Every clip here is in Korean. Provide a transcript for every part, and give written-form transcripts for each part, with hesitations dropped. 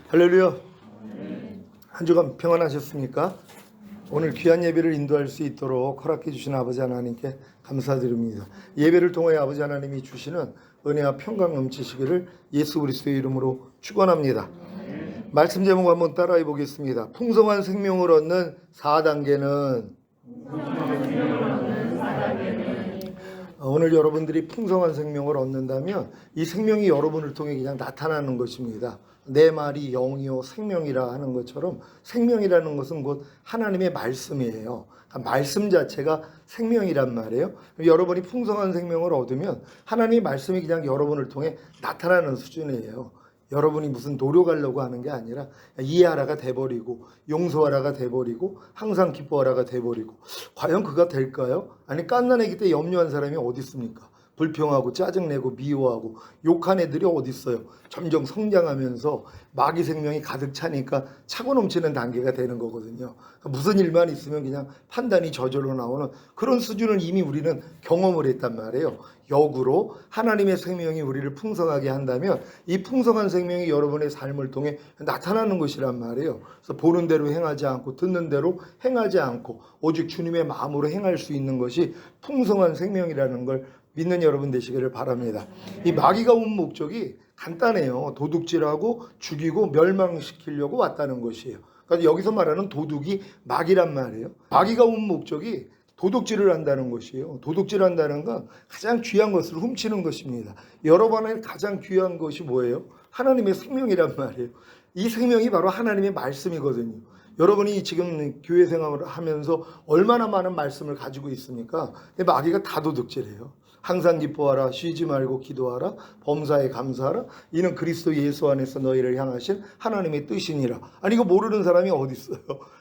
할렐루야. 한 주간 평안하셨습니까? 오늘 귀한 예배를 인도할 수 있도록 허락해 주신 아버지 하나님께 감사드립니다. 예배를 통하여 아버지 하나님이 주시는 은혜와 평강 넘치시기를 예수 그리스도의 이름으로 축원합니다. 말씀 제목 한번 따라해 보겠습니다. 풍성한 생명을 얻는 4단계는 오늘 여러분들이 풍성한 생명을 얻는다면 이 생명이 여러분을 통해 그냥 나타나는 것입니다. 내 말이 영이요 생명이라 하는 것처럼 생명이라는 것은 곧 하나님의 말씀이에요. 그러니까 말씀 자체가 생명이란 말이에요. 여러분이 풍성한 생명을 얻으면 하나님의 말씀이 그냥 여러분을 통해 나타나는 수준이에요. 여러분이 무슨 노력하려고 하는 게 아니라 이해하라가 돼버리고 용서하라가 돼버리고 항상 기뻐하라가 돼버리고 과연 그가 될까요? 아니 갓난아기 때 염려한 사람이 어디 있습니까? 불평하고 짜증내고 미워하고 욕한 애들이 어디 있어요? 점점 성장하면서 마귀 생명이 가득 차니까 차고 넘치는 단계가 되는 거거든요. 무슨 일만 있으면 그냥 판단이 저절로 나오는 그런 수준을 이미 우리는 경험을 했단 말이에요. 역으로 하나님의 생명이 우리를 풍성하게 한다면 이 풍성한 생명이 여러분의 삶을 통해 나타나는 것이란 말이에요. 그래서 보는 대로 행하지 않고 듣는 대로 행하지 않고 오직 주님의 마음으로 행할 수 있는 것이 풍성한 생명이라는 걸 믿는 여러분 되시기를 바랍니다. 이 마귀가 온 목적이 간단해요. 도둑질하고 죽이고 멸망시키려고 왔다는 것이에요. 그러니까 여기서 말하는 도둑이 마귀란 말이에요. 마귀가 온 목적이 도둑질을 한다는 것이에요. 도둑질한다는 건 가장 귀한 것을 훔치는 것입니다. 여러분의 가장 귀한 것이 뭐예요? 하나님의 생명이란 말이에요. 이 생명이 바로 하나님의 말씀이거든요. 여러분이 지금 교회 생활을 하면서 얼마나 많은 말씀을 가지고 있습니까? 마귀가 다 도둑질해요. 항상 기뻐하라, 쉬지 말고 기도하라, 범사에 감사하라. 이는 그리스도 예수 안에서 너희를 향하신 하나님의 뜻이니라. 아니 이거 모르는 사람이 어디 있어요?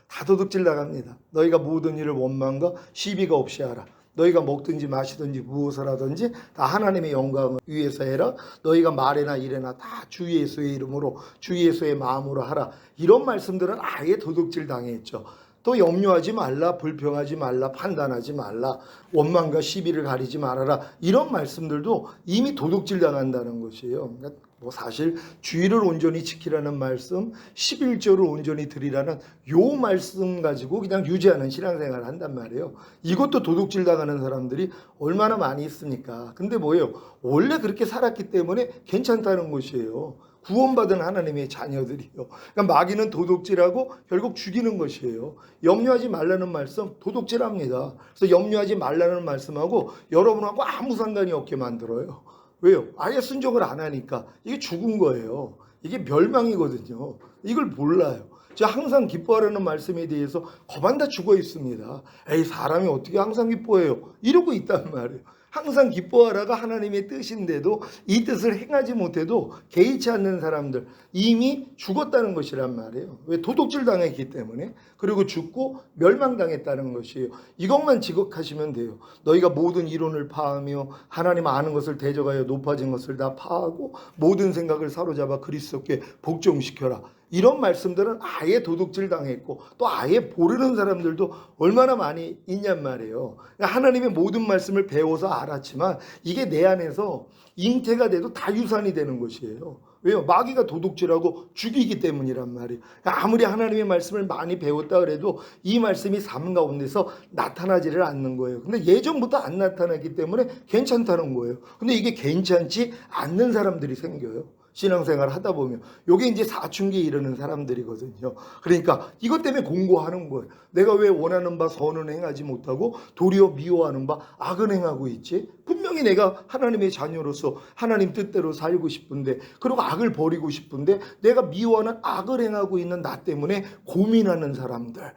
다 도둑질 나갑니다. 너희가 모든 일을 원망과 시비가 없이 하라. 너희가 먹든지 마시든지 무엇을 하든지 다 하나님의 영광을 위해서 해라. 너희가 말이나 일이나 다 주 예수의 이름으로 주 예수의 마음으로 하라. 이런 말씀들은 아예 도둑질 당했죠. 또 염려하지 말라, 불평하지 말라, 판단하지 말라, 원망과 시비를 가리지 말아라. 이런 말씀들도 이미 도둑질 당한다는 것이에요. 그러니까 뭐 사실 주의를 온전히 지키라는 말씀, 11조를 온전히 드리라는 요 말씀 가지고 그냥 유지하는 신앙생활을 한단 말이에요. 이것도 도둑질 당하는 사람들이 얼마나 많이 있습니까? 근데 뭐예요? 원래 그렇게 살았기 때문에 괜찮다는 것이에요. 구원받은 하나님의 자녀들이요. 그러니까 마귀는 도둑질하고 결국 죽이는 것이에요. 염려하지 말라는 말씀 도둑질합니다. 그래서 염려하지 말라는 말씀하고 여러분하고 아무 상관이 없게 만들어요. 왜요? 아예 순종을 안 하니까 이게 죽은 거예요. 이게 멸망이거든요. 이걸 몰라요. 제가 항상 기뻐하라는 말씀에 대해서 거반다 죽어 있습니다. 에이 사람이 어떻게 항상 기뻐해요? 이러고 있단 말이에요. 항상 기뻐하라가 하나님의 뜻인데도 이 뜻을 행하지 못해도 개의치 않는 사람들 이미 죽었다는 것이란 말이에요. 왜? 도둑질 당했기 때문에. 그리고 죽고 멸망당했다는 것이에요. 이것만 지각하시면 돼요. 너희가 모든 이론을 파하며 하나님 아는 것을 대적하여 높아진 것을 다 파하고 모든 생각을 사로잡아 그리스도께 복종시켜라. 이런 말씀들은 아예 도둑질 당했고 또 아예 모르는 사람들도 얼마나 많이 있냔 말이에요. 하나님의 모든 말씀을 배워서 알았지만 이게 내 안에서 잉태가 돼도 다 유산이 되는 것이에요. 왜요? 마귀가 도둑질하고 죽이기 때문이란 말이에요. 아무리 하나님의 말씀을 많이 배웠다 그래도 이 말씀이 삶 가운데서 나타나지를 않는 거예요. 근데 예전부터 안 나타나기 때문에 괜찮다는 거예요. 근데 이게 괜찮지 않는 사람들이 생겨요. 신앙생활 하다 보면 이게 이제 사춘기에 이르는 사람들이거든요. 그러니까 이것 때문에 공고하는 거예요. 내가 왜 원하는 바 선은 행하지 못하고 도리어 미워하는 바 악은 행하고 있지? 분명히 내가 하나님의 자녀로서 하나님 뜻대로 살고 싶은데 그리고 악을 버리고 싶은데 내가 미워하는 악을 행하고 있는 나 때문에 고민하는 사람들.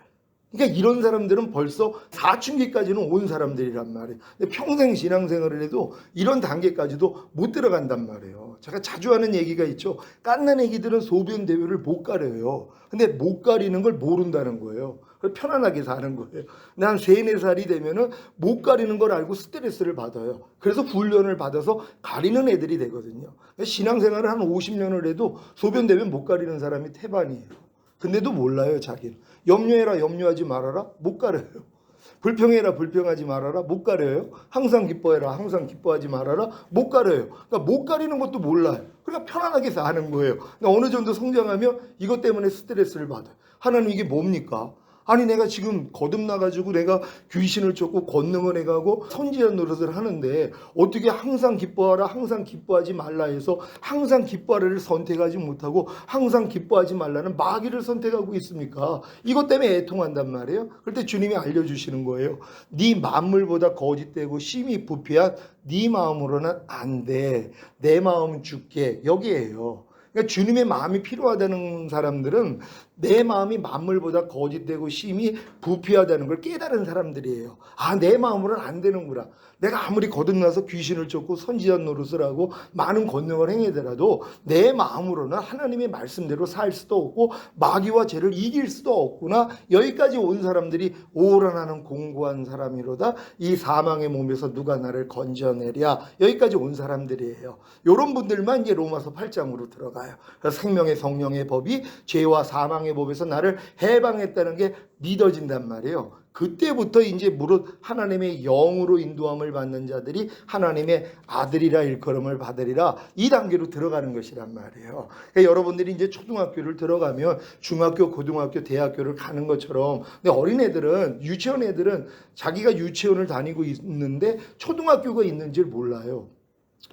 그러니까 이런 사람들은 벌써 사춘기까지는 온 사람들이란 말이에요. 근데 평생 신앙생활을 해도 이런 단계까지도 못 들어간단 말이에요. 제가 자주 하는 얘기가 있죠. 갓난 애기들은 소변 대변을 못 가려요. 근데 못 가리는 걸 모른다는 거예요. 편안하게 사는 거예요. 근데 한 3, 4살이 되면은 못 가리는 걸 알고 스트레스를 받아요. 그래서 훈련을 받아서 가리는 애들이 되거든요. 신앙생활을 한 50년을 해도 소변 대변 못 가리는 사람이 태반이에요. 근데도 몰라요, 자기는. 염려해라, 염려하지 말아라, 못 가려요. 불평해라 불평하지 말아라 못 가려요. 항상 기뻐해라 항상 기뻐하지 말아라 못 가려요. 그러니까 못 가리는 것도 몰라요. 그러니까 편안하게 사는 거예요. 근데 어느 정도 성장하면 이것 때문에 스트레스를 받아요. 하나님 이게 뭡니까? 아니 내가 지금 거듭나가지고 내가 귀신을 쫓고 권능을 해가고 선지자 노릇을 하는데 어떻게 항상 기뻐하라 항상 기뻐하지 말라 해서 항상 기뻐하라를 선택하지 못하고 항상 기뻐하지 말라는 마귀를 선택하고 있습니까? 이것 때문에 애통한단 말이에요. 그럴 때 주님이 알려주시는 거예요. 네 만물보다 거짓되고 심히 부패한 네 마음으로는 안 돼. 내 마음 줄게. 여기에요. 그러니까 주님의 마음이 필요하다는 사람들은 내 마음이 만물보다 거짓되고 심히 부패하다는 걸 깨달은 사람들이에요. 아, 내 마음으로는 안 되는구나. 내가 아무리 거듭나서 귀신을 쫓고 선지자 노릇을 하고 많은 권능을 행하더라도 내 마음으로는 하나님의 말씀대로 살 수도 없고 마귀와 죄를 이길 수도 없구나. 여기까지 온 사람들이 오라나는 공고한 사람이로다. 이 사망의 몸에서 누가 나를 건져내랴. 여기까지 온 사람들이에요. 이런 분들만 이제 로마서 8장으로 들어가요. 그래서 생명의 성령의 법이 죄와 사망의 법에서 나를 해방했다는 게 믿어진단 말이에요. 그때부터 이제 무릇 하나님의 영으로 인도함을 받는 자들이 하나님의 아들이라 일컬음을 받으리라 이 단계로 들어가는 것이란 말이에요. 그러니까 여러분들이 이제 초등학교를 들어가면 중학교, 고등학교, 대학교를 가는 것처럼 근데 어린애들은 유치원 애들은 자기가 유치원을 다니고 있는데 초등학교가 있는지 몰라요.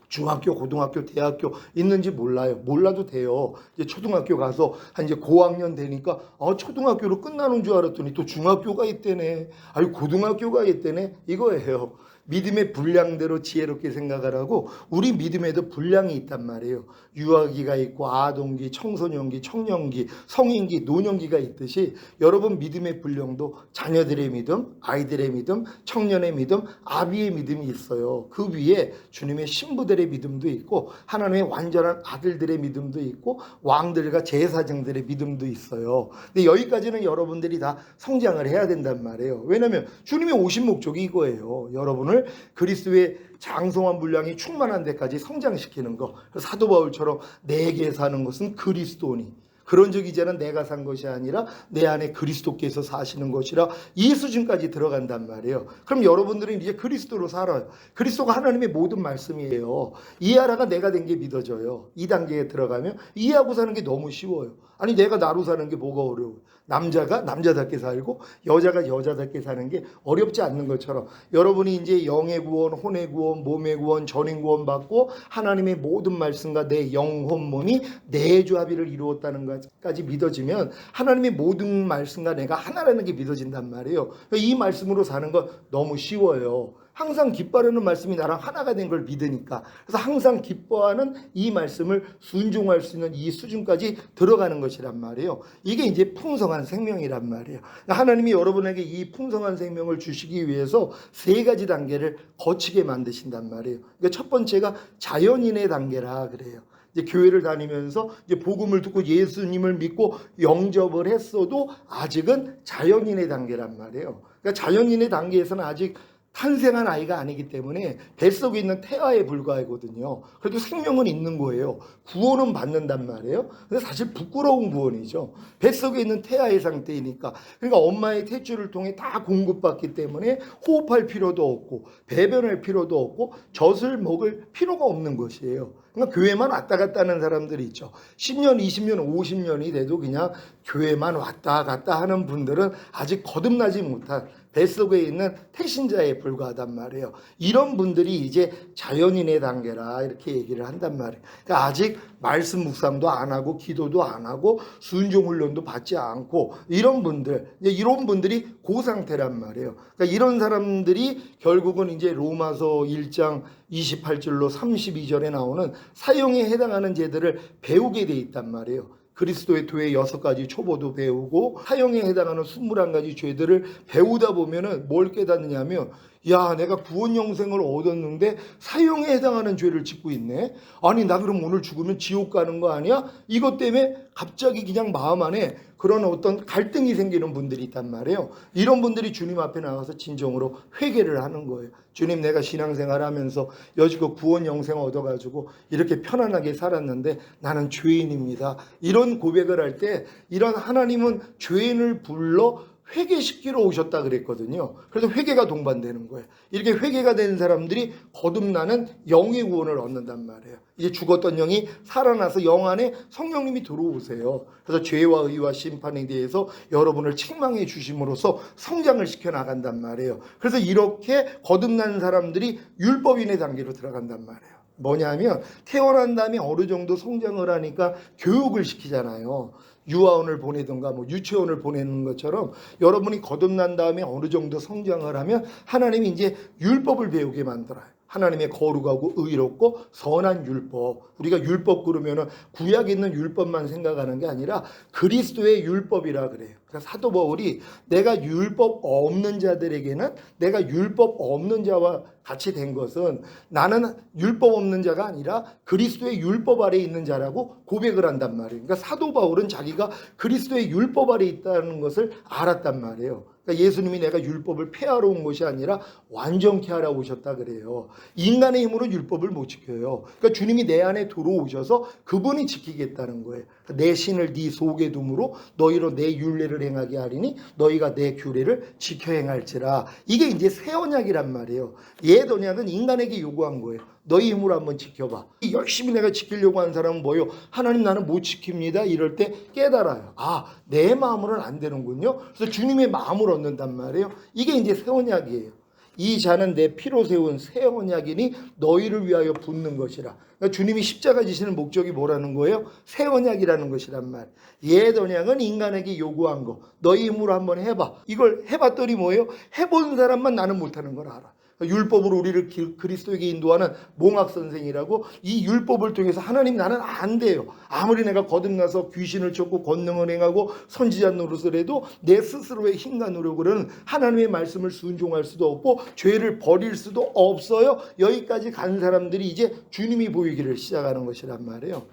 중학교, 고등학교, 대학교 있는지 몰라요. 몰라도 돼요. 이제 초등학교 가서 한 이제 고학년 되니까 초등학교로 끝나는 줄 알았더니 또 중학교가 있대네. 아유 고등학교가 있대네. 이거예요. 믿음의 분량대로 지혜롭게 생각하라고 우리 믿음에도 분량이 있단 말이에요. 유아기가 있고 아동기, 청소년기, 청년기, 성인기, 노년기가 있듯이 여러분 믿음의 분량도 자녀들의 믿음, 아이들의 믿음, 청년의 믿음, 아비의 믿음이 있어요. 그 위에 주님의 신부들의 믿음도 있고 하나님의 완전한 아들들의 믿음도 있고 왕들과 제사장들의 믿음도 있어요. 근데 여기까지는 여러분들이 다 성장을 해야 된단 말이에요. 왜냐하면 주님이 오신 목적이 이거예요. 여러분을 그리스도의 장성한 분량이 충만한 데까지 성장시키는 거. 사도 바울처럼 내게 사는 것은 그리스도니 그런 적 이제는 내가 산 것이 아니라 내 안에 그리스도께서 사시는 것이라 이 수준까지 들어간단 말이에요. 그럼 여러분들은 이제 그리스도로 살아요. 그리스도가 하나님의 모든 말씀이에요. 이해하라가 내가 된 게 믿어져요. 이 단계에 들어가면 이해하고 사는 게 너무 쉬워요. 아니 내가 나로 사는 게 뭐가 어려워요. 남자가 남자답게 살고 여자가 여자답게 사는 게 어렵지 않는 것처럼 여러분이 이제 영의 구원, 혼의 구원, 몸의 구원, 전인 구원 받고 하나님의 모든 말씀과 내 영혼 몸이 내조합의를 이루었다는 것까지 믿어지면 하나님의 모든 말씀과 내가 하나라는 게 믿어진단 말이에요. 이 말씀으로 사는 건 너무 쉬워요. 항상 기뻐하는 말씀이 나랑 하나가 된 걸 믿으니까. 그래서 항상 기뻐하는 이 말씀을 순종할 수 있는 이 수준까지 들어가는 것이란 말이에요. 이게 이제 풍성한 생명이란 말이에요. 하나님이 여러분에게 이 풍성한 생명을 주시기 위해서 세 가지 단계를 거치게 만드신단 말이에요. 그러니까 첫 번째가 자연인의 단계라 그래요. 이제 교회를 다니면서 이제 복음을 듣고 예수님을 믿고 영접을 했어도 아직은 자연인의 단계란 말이에요. 그러니까 자연인의 단계에서는 아직 탄생한 아이가 아니기 때문에 뱃속에 있는 태아에 불과하거든요. 그래도 생명은 있는 거예요. 구원은 받는단 말이에요. 근데 사실 부끄러운 구원이죠. 뱃속에 있는 태아의 상태이니까. 그러니까 엄마의 탯줄을 통해 다 공급받기 때문에 호흡할 필요도 없고 배변할 필요도 없고 젖을 먹을 필요가 없는 것이에요. 그러니까 교회만 왔다 갔다 하는 사람들이 있죠. 10년, 20년, 50년이 돼도 그냥 교회만 왔다 갔다 하는 분들은 아직 거듭나지 못한 뱃속에 있는 태신자에 불과하단 말이에요. 이런 분들이 이제 자연인의 단계라 이렇게 얘기를 한단 말이에요. 그러니까 아직 말씀 묵상도 안 하고 기도도 안 하고 순종 훈련도 받지 않고 이런 분들이 그 상태란 말이에요. 그러니까 이런 사람들이 결국은 이제 로마서 1장 28절로 32절에 나오는 사형에 해당하는 죄들을 배우게 돼 있단 말이에요. 그리스도의 도의 6가지 초보도 배우고 사형에 해당하는 21가지 죄들을 배우다 보면은 뭘 깨닫느냐면 야 내가 구원 영생을 얻었는데 사형에 해당하는 죄를 짓고 있네. 아니 나 그럼 오늘 죽으면 지옥 가는 거 아니야? 이것 때문에 갑자기 그냥 마음 안에 그런 어떤 갈등이 생기는 분들이 있단 말이에요. 이런 분들이 주님 앞에 나가서 진정으로 회개를 하는 거예요. 주님 내가 신앙생활 하면서 여지껏 구원 영생 얻어가지고 이렇게 편안하게 살았는데 나는 죄인입니다. 이런 고백을 할 때 이런 하나님은 죄인을 불러 회개시키러 오셨다 그랬거든요. 그래서 회개가 동반되는 거예요. 이렇게 회개가 된 사람들이 거듭나는 영의 구원을 얻는단 말이에요. 이제 죽었던 영이 살아나서 영 안에 성령님이 들어오세요. 그래서 죄와 의와 심판에 대해서 여러분을 책망해 주심으로써 성장을 시켜 나간단 말이에요. 그래서 이렇게 거듭난 사람들이 율법인의 단계로 들어간단 말이에요. 뭐냐면 태어난 다음에 어느 정도 성장을 하니까 교육을 시키잖아요. 유아원을 보내든가 뭐 유치원을 보내는 것처럼 여러분이 거듭난 다음에 어느 정도 성장을 하면 하나님이 이제 율법을 배우게 만들어요. 하나님의 거룩하고 의롭고 선한 율법. 우리가 율법 그러면은 구약에 있는 율법만 생각하는 게 아니라 그리스도의 율법이라 그래요. 그러니까 사도 바울이 내가 율법 없는 자들에게는 내가 율법 없는 자와 같이 된 것은 나는 율법 없는 자가 아니라 그리스도의 율법 아래에 있는 자라고 고백을 한단 말이에요. 그러니까 사도 바울은 자기가 그리스도의 율법 아래에 있다는 것을 알았단 말이에요. 그러니까 예수님이 내가 율법을 폐하러 온 것이 아니라 완전케 하러 오셨다 그래요. 인간의 힘으로 율법을 못 지켜요. 그러니까 주님이 내 안에 들어오셔서 그분이 지키겠다는 거예요. 내 신을 네 속에 둠으로 너희로 내 율례를 행하게 하리니 너희가 내 규례를 지켜 행할지라. 이게 이제 새 언약이란 말이에요. 옛 언약은 인간에게 요구한 거예요. 너희 힘으로 한번 지켜봐. 열심히 내가 지키려고 하는 사람은 뭐예요? 하나님 나는 못 지킵니다. 이럴 때 깨달아요. 아, 내 마음으로는 안 되는군요. 그래서 주님의 마음을 얻는단 말이에요. 이게 이제 새 언약이에요. 이 자는 내 피로 세운 새 언약이니 너희를 위하여 붓는 것이라. 그러니까 주님이 십자가 지시는 목적이 뭐라는 거예요? 새 언약이라는 것이란 말. 옛 언약은 인간에게 요구한 거. 너희 힘으로 한번 해봐. 이걸 해봤더니 뭐예요? 해본 사람만 나는 못하는 걸 알아. 율법으로 우리를 그리스도에게 인도하는 몽학 선생이라고 이 율법을 통해서 하나님 나는 안 돼요. 아무리 내가 거듭나서 귀신을 쫓고 권능을 행하고 선지자 노릇을 해도 내 스스로의 힘과 노력으로는 하나님의 말씀을 순종할 수도 없고 죄를 버릴 수도 없어요. 여기까지 간 사람들이 이제 주님이 보이기를 시작하는 것이란 말이에요.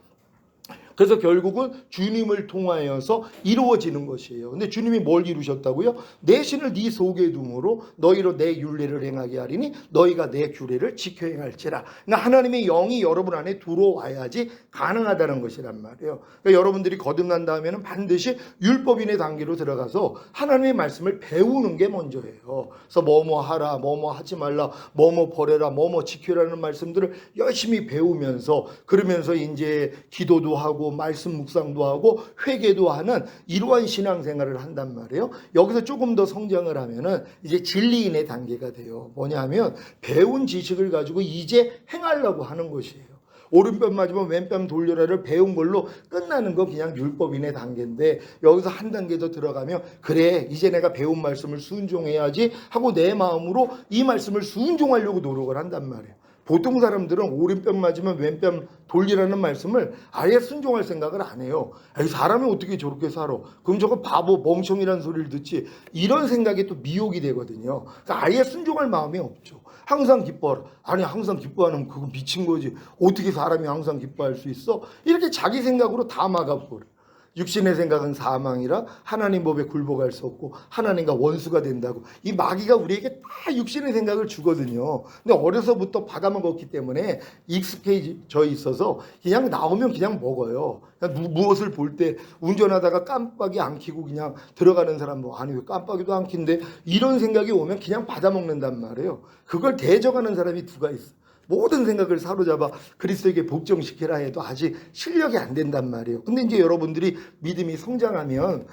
그래서 결국은 주님을 통하여서 이루어지는 것이에요. 근데 주님이 뭘 이루셨다고요? 내 신을 네 속에 둠으로 너희로 내 율례를 행하게 하리니 너희가 내 규례를 지켜 행할지라. 그러니까 하나님의 영이 여러분 안에 들어와야지 가능하다는 것이란 말이에요. 그러니까 여러분들이 거듭난 다음에는 반드시 율법인의 단계로 들어가서 하나님의 말씀을 배우는 게 먼저예요. 그래서 뭐뭐 하라, 뭐뭐 하지 말라, 뭐뭐 버려라, 뭐뭐 지키라는 말씀들을 열심히 배우면서 그러면서 이제 기도도 하고 말씀 묵상도 하고 회개도 하는 이러한 신앙생활을 한단 말이에요. 여기서 조금 더 성장을 하면은 이제 진리인의 단계가 돼요. 뭐냐면 배운 지식을 가지고 이제 행하려고 하는 것이에요. 오른편 맞으면 왼편 돌려라를 배운 걸로 끝나는 거 그냥 율법인의 단계인데 여기서 한 단계 더 들어가면 그래 이제 내가 배운 말씀을 순종해야지 하고 내 마음으로 이 말씀을 순종하려고 노력을 한단 말이에요. 보통 사람들은 오른편 맞으면 왼편 돌리라는 말씀을 아예 순종할 생각을 안 해요. 아니, 사람이 어떻게 저렇게 살아? 그럼 저거 바보 멍청이라는 소리를 듣지. 이런 생각이 또 미혹이 되거든요. 그러니까 아예 순종할 마음이 없죠. 항상 기뻐하라. 아니 항상 기뻐하는 그거 미친 거지. 어떻게 사람이 항상 기뻐할 수 있어? 이렇게 자기 생각으로 다 막아버려. 육신의 생각은 사망이라 하나님 법에 굴복할 수 없고 하나님과 원수가 된다고. 이 마귀가 우리에게 다 육신의 생각을 주거든요. 근데 어려서부터 받아먹었기 때문에 익숙해져 있어서 그냥 나오면 그냥 먹어요. 그냥 무엇을 볼 때 운전하다가 깜빡이 안 켜고 그냥 들어가는 사람 뭐 아니 왜 깜빡이도 안 켜는데 이런 생각이 오면 그냥 받아먹는단 말이에요. 그걸 대적하는 사람이 누가 있어. 모든 생각을 사로잡아 그리스도에게 복종시키라 해도 아직 실력이 안 된단 말이에요. 근데 이제 여러분들이 믿음이 성장하면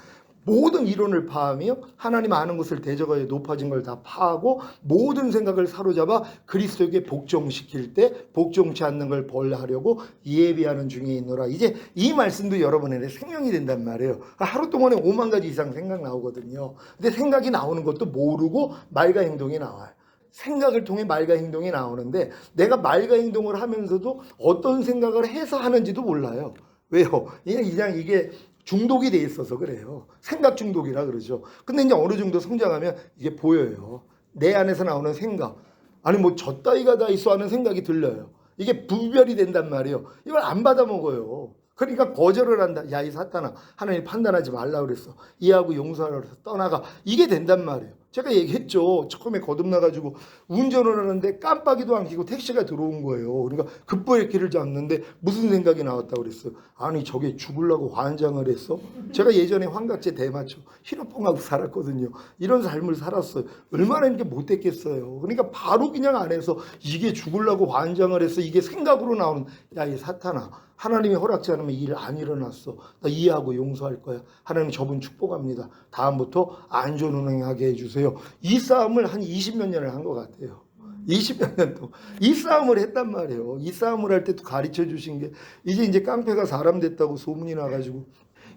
모든 이론을 파하며 하나님 아는 것을 대적하여 높아진 걸 다 파하고 모든 생각을 사로잡아 그리스도에게 복종시킬 때 복종치 않는 걸 벌하려고 예비하는 중에 있노라. 이제 이 말씀도 여러분에게 생명이 된단 말이에요. 하루 동안에 5만 가지 이상 생각 나오거든요. 근데 생각이 나오는 것도 모르고 말과 행동이 나와요. 생각을 통해 말과 행동이 나오는데 내가 말과 행동을 하면서도 어떤 생각을 해서 하는지도 몰라요. 왜요? 그냥 이게 중독이 돼 있어서 그래요. 생각 중독이라 그러죠. 근데 이제 어느 정도 성장하면 이게 보여요. 내 안에서 나오는 생각. 아니 뭐 저 따위가 다 있어 하는 생각이 들려요. 이게 분별이 된단 말이에요. 이걸 안 받아 먹어요. 그러니까 거절을 한다. 야, 이 사탄아, 하나님 판단하지 말라 그랬어. 이해하고 용서하라 그래서 떠나가. 이게 된단 말이에요. 제가 얘기했죠. 처음에 거듭나가지고 운전을 하는데 깜빡이도 안 켜고 택시가 들어온 거예요. 그러니까 급브레이크를 잡는데 무슨 생각이 나왔다고 그랬어요. 아니 저게 죽으려고 환장을 했어? 제가 예전에 환각제 대마초 히로뽕하고 살았거든요. 이런 삶을 살았어요. 얼마나 이렇게 못됐겠어요. 그러니까 바로 그냥 안에서 이게 죽으려고 환장을 했어. 이게 생각으로 나오는 야 이 사탄아. 하나님이 허락지 않으면 일 안 일어났어. 나 이해하고 용서할 거야. 하나님 저분 축복합니다. 다음부터 안전운행하게 해주세요. 이 싸움을 한 20몇 년을 한 것 같아요. 20몇 년 동안 이 싸움을 했단 말이에요. 이 싸움을 할 때도 가르쳐 주신 게 이제 깡패가 사람 됐다고 소문이 나가지고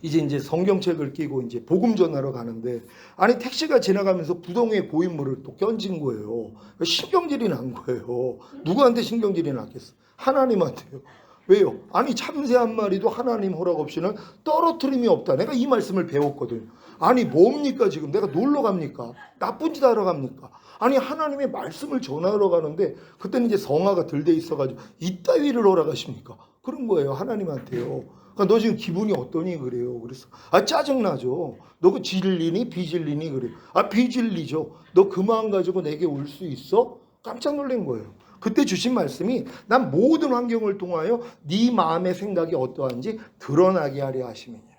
이제 성경책을 끼고 이제 복음 전하러 가는데 아니 택시가 지나가면서 부동의 고인물을 또 껴진 거예요. 신경질이 난 거예요. 누구한테 신경질이 났겠어? 하나님한테요. 왜요? 아니 참새 한 마리도 하나님 허락 없이는 떨어뜨림이 없다. 내가 이 말씀을 배웠거든요. 아니 뭡니까 지금 내가 놀러 갑니까? 나쁜 짓 하러 갑니까? 아니 하나님의 말씀을 전하러 가는데 그때는 이제 성화가 덜 돼 있어가지고 이따위를 허락하십니까? 그런 거예요 하나님한테요. 그러니까 너 지금 기분이 어떠니 그래요. 그래서 짜증나죠. 너 그 질리니 비질리니 그래요. 비질리죠. 너 그 마음 가지고 내게 올 수 있어? 깜짝 놀란 거예요. 그때 주신 말씀이 난 모든 환경을 통하여 네 마음의 생각이 어떠한지 드러나게 하려 하심이니라.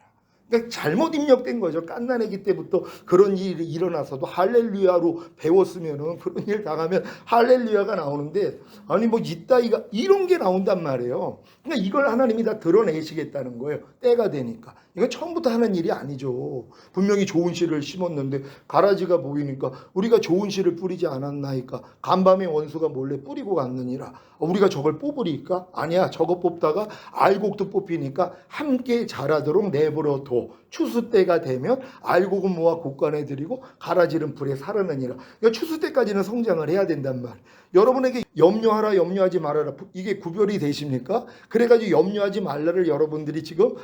그러니까 잘못 입력된 거죠. 갓난아기 때부터 그런 일이 일어나서도 할렐루야로 배웠으면은 그런 일 당하면 할렐루야가 나오는데 아니 뭐 이따위가 이런 게 나온단 말이에요. 그러니까 이걸 하나님이 다 드러내시겠다는 거예요. 때가 되니까. 이건 처음부터 하는 일이 아니죠. 분명히 좋은 씨를 심었는데 가라지가 보이니까 우리가 좋은 씨를 뿌리지 않았나이까 간밤에 원수가 몰래 뿌리고 갔느니라. 우리가 저걸 뽑으리까? 아니야. 저거 뽑다가 알곡도 뽑히니까 함께 자라도록 내버려 둬. 추수 때가 되면 알곡은 모아 곡간에 들이고 가라지는 불에 사르느니라. 그러니까 추수 때까지는 성장을 해야 된단 말이에요. 여러분에게 염려하라 염려하지 말아라 이게 구별이 되십니까? 그래가지고 염려하지 말라를 여러분들이 지금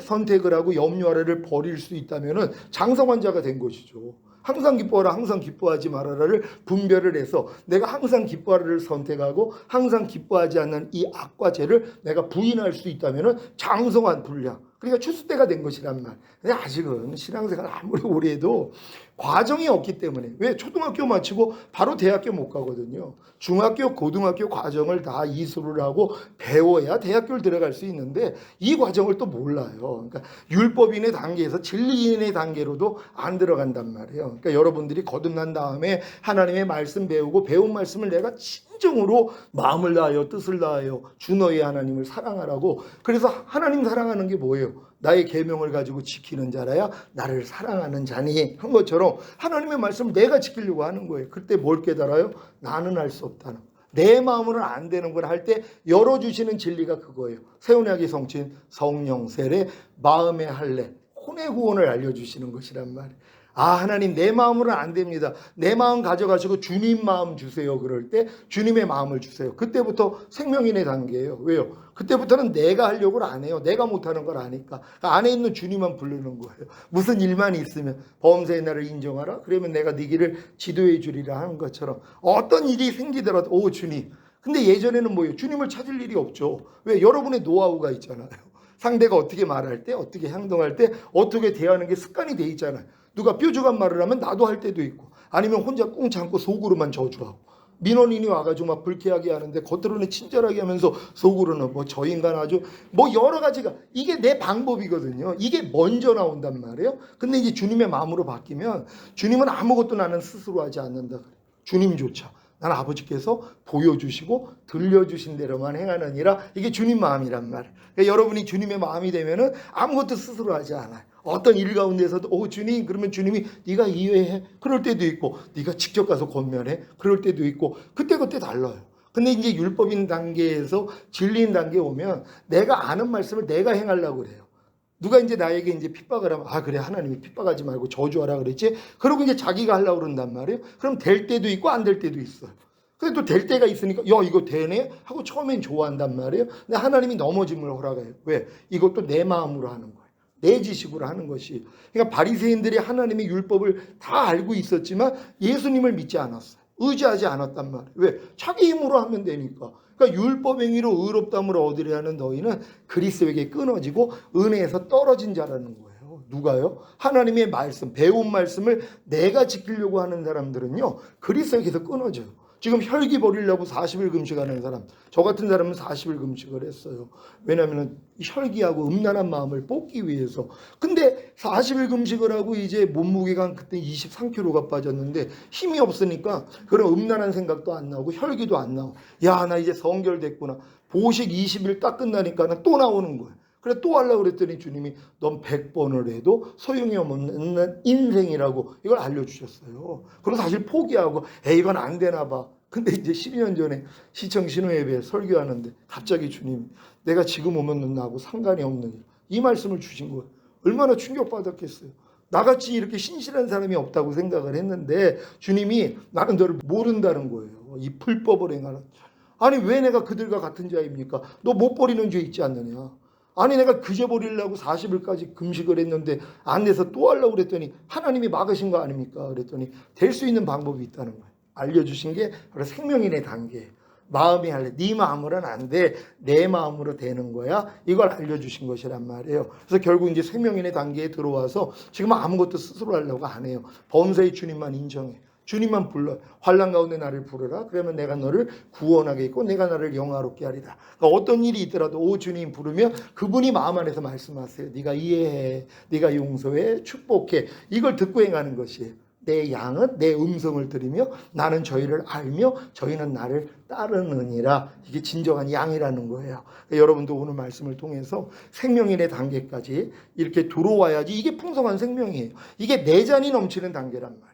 선택을 하고 염려하라를 버릴 수 있다면 장성환자가 된 것이죠. 항상 기뻐하라 항상 기뻐하지 말아라를 분별을 해서 내가 항상 기뻐하라를 선택하고 항상 기뻐하지 않는 이 악과 죄를 내가 부인할 수 있다면 장성한 분량 그러니까 추수 때가 된 것이란 말. 근데 아직은 신앙생활 아무리 오래 해도 과정이 없기 때문에 왜 초등학교 마치고 바로 대학교 못 가거든요. 중학교, 고등학교 과정을 다 이수를 하고 배워야 대학교를 들어갈 수 있는데 이 과정을 또 몰라요. 그러니까 율법인의 단계에서 진리인의 단계로도 안 들어간단 말이에요. 그러니까 여러분들이 거듭난 다음에 하나님의 말씀 배우고 배운 말씀을 내가 진정으로 마음을 다하여 뜻을 다하여 주 너의 하나님을 사랑하라고. 그래서 하나님 사랑하는 게 뭐예요? 나의 계명을 가지고 지키는 자라야 나를 사랑하는 자니 한 것처럼 하나님의 말씀을 내가 지키려고 하는 거예요. 그때 뭘 깨달아요? 나는 할 수 없다는 거. 내 마음으로는 안 되는 걸 할 때 열어주시는 진리가 그거예요. 새언약의 성취인 성령 세례 마음의 할례 혼의 구원을 알려주시는 것이란 말이에요. 하나님 내 마음으로는 안 됩니다. 내 마음 가져가시고 주님 마음 주세요. 그럴 때 주님의 마음을 주세요. 그때부터 생명인의 단계예요. 왜요? 그때부터는 내가 하려고 안 해요. 내가 못하는 걸 아니까. 그러니까 안에 있는 주님만 부르는 거예요. 무슨 일만 있으면 범사의 날을 인정하라. 그러면 내가 네 길을 지도해 주리라 하는 것처럼 어떤 일이 생기더라도 주님. 근데 예전에는 뭐예요? 주님을 찾을 일이 없죠. 왜? 여러분의 노하우가 있잖아요. 상대가 어떻게 말할 때 어떻게 행동할 때 어떻게 대하는 게 습관이 돼 있잖아요. 누가 뾰족한 말을 하면 나도 할 때도 있고 아니면 혼자 꽁 참고 속으로만 저주하고 민원인이 와가지고 막 불쾌하게 하는데 겉으로는 친절하게 하면서 속으로는 뭐 저 인간 아주 뭐 여러 가지가 이게 내 방법이거든요. 이게 먼저 나온단 말이에요. 근데 이제 주님의 마음으로 바뀌면 주님은 아무것도 나는 스스로 하지 않는다. 주님조차 나는 아버지께서 보여주시고 들려주신 대로만 행하느니라. 이게 주님 마음이란 말이에요. 그러니까 여러분이 주님의 마음이 되면은 아무것도 스스로 하지 않아요. 어떤 일 가운데서도 주님 그러면 주님이 네가 이해해 그럴 때도 있고 네가 직접 가서 권면해 그럴 때도 있고 그때그때 달라요. 근데 이제 율법인 단계에서 진리인 단계에 오면 내가 아는 말씀을 내가 행하려고 그래요. 누가 이제 나에게 이제 핍박을 하면 그래 하나님이 핍박하지 말고 저주하라 그랬지. 그러고 이제 자기가 하려고 그런단 말이에요. 그럼 될 때도 있고 안 될 때도 있어요. 근데 또 될 때가 있으니까 이거 되네 하고 처음엔 좋아한단 말이에요. 근데 하나님이 넘어짐을 허락해요. 왜? 이것도 내 마음으로 하는 거예요. 내 지식으로 하는 것이. 그러니까 바리새인들이 하나님의 율법을 다 알고 있었지만 예수님을 믿지 않았어요. 의지하지 않았단 말이에요. 왜? 자기 힘으로 하면 되니까. 그러니까 율법 행위로 의롭다함을 얻으려 하는 너희는 그리스도에게 끊어지고 은혜에서 떨어진 자라는 거예요. 누가요? 하나님의 말씀, 배운 말씀을 내가 지키려고 하는 사람들은요, 그리스도에게서 끊어져요. 지금 혈기 버리려고 40일 금식하는 사람, 저 같은 사람은 40일 금식을 했어요. 왜냐하면 혈기하고 음란한 마음을 뽑기 위해서. 근데 40일 금식을 하고 이제 몸무게가 그때 23kg가 빠졌는데 힘이 없으니까 그런 음란한 생각도 안 나오고 혈기도 안 나오고, 야, 나 이제 성결됐구나. 보식 20일 딱 끝나니까 또 나오는 거예요. 그래 또 하려고 그랬더니 주님이 넌 100번을 해도 소용이 없는 인생이라고 이걸 알려주셨어요. 그럼 사실 포기하고 에이 이건 안 되나 봐. 근데 이제 12년 전에 시청 신호예배 설교하는데 갑자기 주님이 내가 지금 오면 나하고 상관이 없는 이 말씀을 주신 거예요. 얼마나 충격받았겠어요. 나같이 이렇게 신실한 사람이 없다고 생각을 했는데 주님이 나는 너를 모른다는 거예요. 이 불법을 행하는. 아니 왜 내가 그들과 같은 자입니까? 너 못 버리는 죄 있지 않느냐. 아니 내가 그저 버리려고 40일까지 금식을 했는데 안 돼서 또 하려고 그랬더니 하나님이 막으신 거 아닙니까? 그랬더니 될 수 있는 방법이 있다는 거예요. 알려주신 게 바로 생명인의 단계. 마음이 할래. 네 마음으로는 안 돼. 내 마음으로 되는 거야. 이걸 알려주신 것이란 말이에요. 그래서 결국 이제 생명인의 단계에 들어와서 지금 아무것도 스스로 하려고 안 해요. 범사의 주님만 인정해. 주님만 불러. 환난 가운데 나를 부르라. 그러면 내가 너를 구원하겠고 내가 나를 영화롭게 하리라. 그러니까 어떤 일이 있더라도 오 주님 부르면 그분이 마음 안에서 말씀하세요. 네가 이해해. 네가 용서해. 축복해. 이걸 듣고 행하는 것이에요. 내 양은 내 음성을 들으며 나는 저희를 알며 저희는 나를 따르느니라. 이게 진정한 양이라는 거예요. 그러니까 여러분도 오늘 말씀을 통해서 생명인의 단계까지 이렇게 들어와야지 이게 풍성한 생명이에요. 이게 내잔이 넘치는 단계란 말이에요.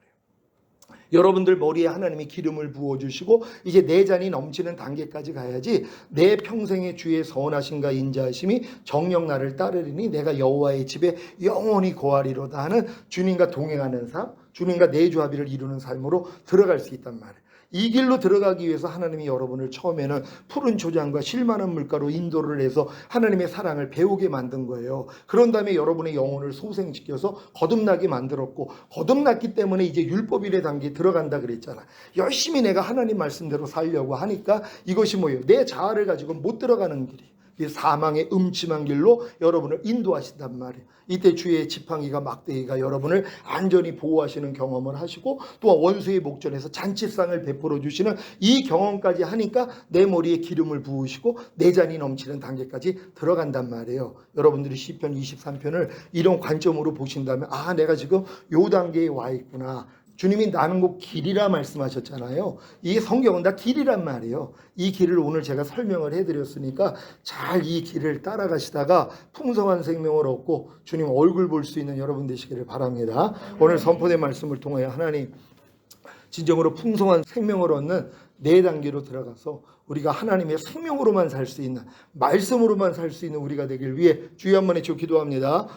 여러분들 머리에 하나님이 기름을 부어주시고 이제 내 잔이 넘치는 단계까지 가야지 내 평생의 주의 선하심과 인자하심이 정녕 나를 따르리니 내가 여호와의 집에 영원히 거하리로다 하는 주님과 동행하는 삶, 주님과 내조합의를 이루는 삶으로 들어갈 수 있단 말이에요. 이 길로 들어가기 위해서 하나님이 여러분을 처음에는 푸른 초장과 실만한 물가로 인도를 해서 하나님의 사랑을 배우게 만든 거예요. 그런 다음에 여러분의 영혼을 소생시켜서 거듭나게 만들었고 거듭났기 때문에 이제 율법일의 단계에 들어간다 그랬잖아. 열심히 내가 하나님 말씀대로 살려고 하니까 이것이 뭐예요? 내 자아를 가지고 못 들어가는 길이에요. 사망의 음침한 길로 여러분을 인도하신단 말이에요. 이때 주의 지팡이가 막대기가 여러분을 안전히 보호하시는 경험을 하시고 또 원수의 목전에서 잔치상을 베풀어 주시는 이 경험까지 하니까 내 머리에 기름을 부으시고 내 잔이 넘치는 단계까지 들어간단 말이에요. 여러분들이 시편 23편을 이런 관점으로 보신다면 아 내가 지금 요 단계에 와 있구나. 주님이 나는 곧 길이라 말씀하셨잖아요. 이 성경은 다 길이란 말이에요. 이 길을 오늘 제가 설명을 해드렸으니까 잘 이 길을 따라가시다가 풍성한 생명을 얻고 주님 얼굴 볼 수 있는 여러분 되시기를 바랍니다. 오늘 선포된 말씀을 통하여 하나님 진정으로 풍성한 생명을 얻는 네 단계로 들어가서 우리가 하나님의 생명으로만 살 수 있는 말씀으로만 살 수 있는 우리가 되길 위해 주여 한번 외쳐 기도합니다.